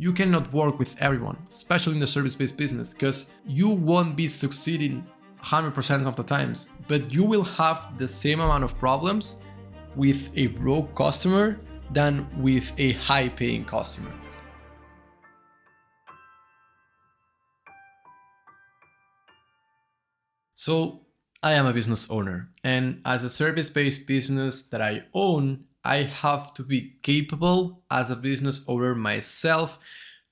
You cannot work with everyone, especially in the service-based business, because you won't be succeeding 100% of the times, but you will have the same amount of problems with a broke customer than with a high-paying customer. So I am a business owner, and as a service-based business that I own, I have to be capable as a business owner myself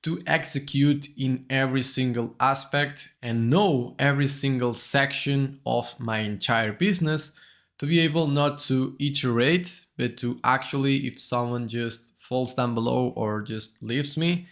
to execute in every single aspect and know every single section of my entire business to be able not to iterate, but to actually, if someone just falls down below or just leaves me,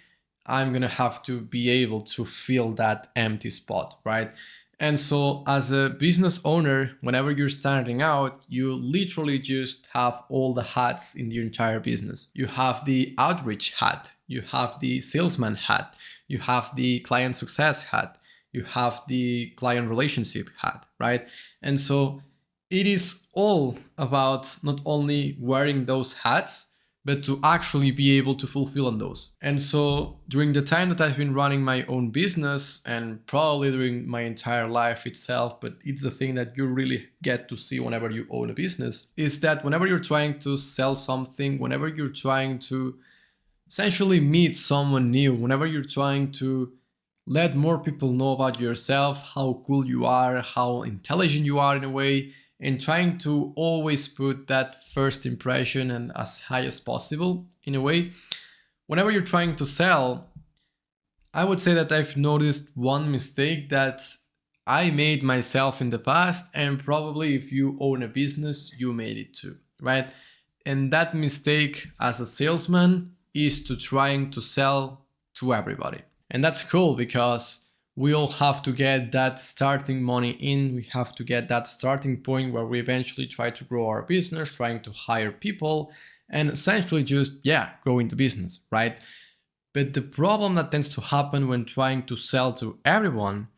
I'm gonna have to be able to fill that empty spot, right? And so as a business owner, whenever you're starting out, you literally just have all the hats in your entire business. You have the outreach hat, you have the salesman hat, you have the client success hat, you have the client relationship hat, right? And so it is all about not only wearing those hats, but to actually be able to fulfill on those. And so during the time that I've been running my own business, and probably during my entire life itself, but it's the thing that you really get to see whenever you own a business, is that whenever you're trying to sell something, whenever you're trying to essentially meet someone new, whenever you're trying to let more people know about yourself, how cool you are, how intelligent you are in a way, and trying to always put that first impression and as high as possible in a way, whenever you're trying to sell, I would say that I've noticed one mistake that I made myself in the past, and probably if you own a business, you made it too, right? And that mistake as a salesman is to trying to sell to everybody. And that's cool because we all have to get that starting money in. We have to get that starting point where we eventually try to grow our business, trying to hire people, and essentially just, growing the business, right? But the problem that tends to happen when trying to sell to everyone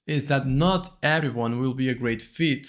is that not everyone will be a great fit.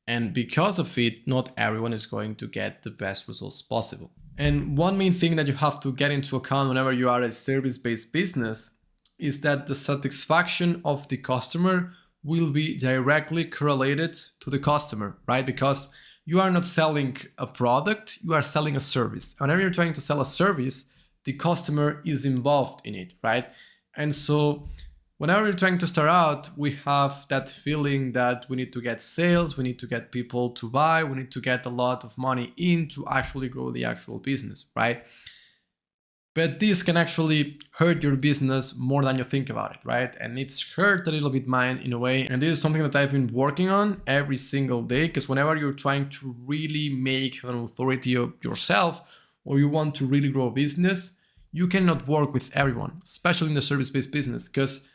And because of it, not everyone is going to get the best results possible. And one main thing that you have to get into account whenever you are a service-based business is that the satisfaction of the customer will be directly correlated to the customer, right? Because you are not selling a product, you are selling a service. Whenever you're trying to sell a service, the customer is involved in it, right? And so whenever you're trying to start out, we have that feeling that we need to get sales, we need to get people to buy, we need to get a lot of money in to actually grow the actual business, right? But this can actually hurt your business more than you think about it, right? And it's hurt a little bit mine in a way. And this is something that I've been working on every single day, because whenever you're trying to really make an authority of yourself, or you want to really grow a business, you cannot work with everyone, especially in the service-based business, because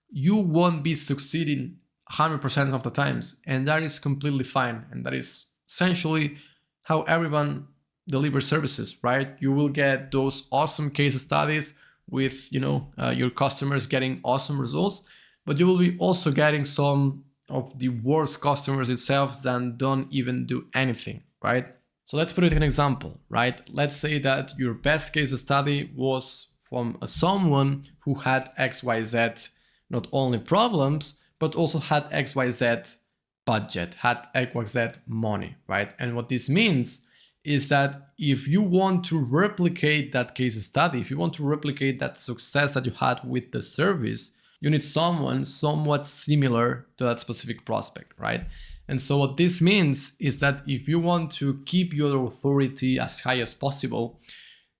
you won't be succeeding 100% of the times. And that is completely fine. And that is essentially how everyone deliver services, right? You will get those awesome case studies with, your customers getting awesome results, but you will be also getting some of the worst customers itself that don't even do anything, right? So let's put it in an example, right? Let's say that your best case study was from someone who had XYZ, not only problems, but also had XYZ budget, had XYZ money, right? And what this means is that if you want to replicate that case study, if you want to replicate that success that you had with the service, you need someone somewhat similar to that specific prospect, right? And so what this means is that if you want to keep your authority as high as possible,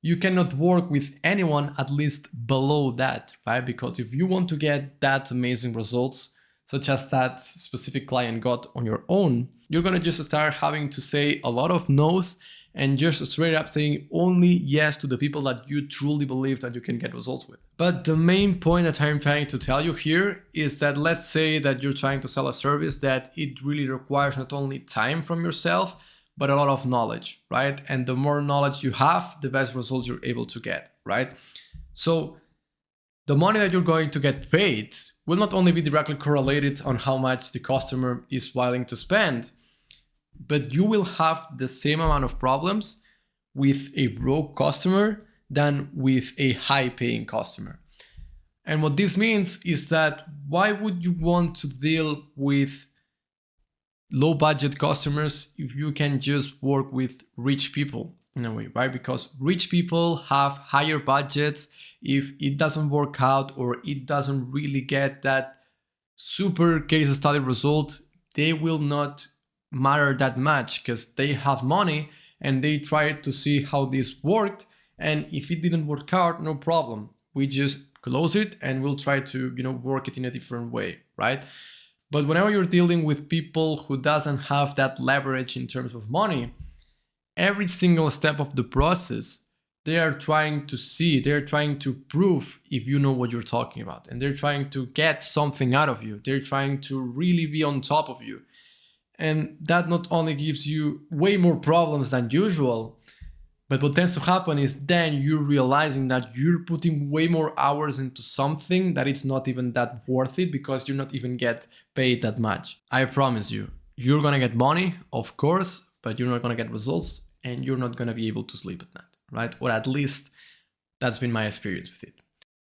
you cannot work with anyone at least below that, right? Because if you want to get that amazing results, such as that specific client got on your own, you're gonna just start having to say a lot of no's and just straight up saying only yes to the people that you truly believe that you can get results with. But the main point that I'm trying to tell you here is that let's say that you're trying to sell a service that it really requires not only time from yourself, but a lot of knowledge, right? And the more knowledge you have, the best results you're able to get, right? So the money that you're going to get paid will not only be directly correlated on how much the customer is willing to spend, but you will have the same amount of problems with a broke customer than with a high paying customer. And what this means is that why would you want to deal with low budget customers if you can just work with rich people in a way, right? Because rich people have higher budgets. If it doesn't work out or it doesn't really get that super case study result, they will not matter that much because they have money and they try to see how this worked. And if it didn't work out, no problem. We just close it and we'll try to, work it in a different way, right? But whenever you're dealing with people who doesn't have that leverage in terms of money, every single step of the process, they are trying to see, they're trying to prove if you know what you're talking about. And they're trying to get something out of you. They're trying to really be on top of you. And that not only gives you way more problems than usual, but what tends to happen is then you're realizing that you're putting way more hours into something that it's not even that worth it because you're not even get paid that much. I promise you, you're gonna get money, of course, but you're not gonna get results and you're not gonna be able to sleep at night, right? Or at least that's been my experience with it.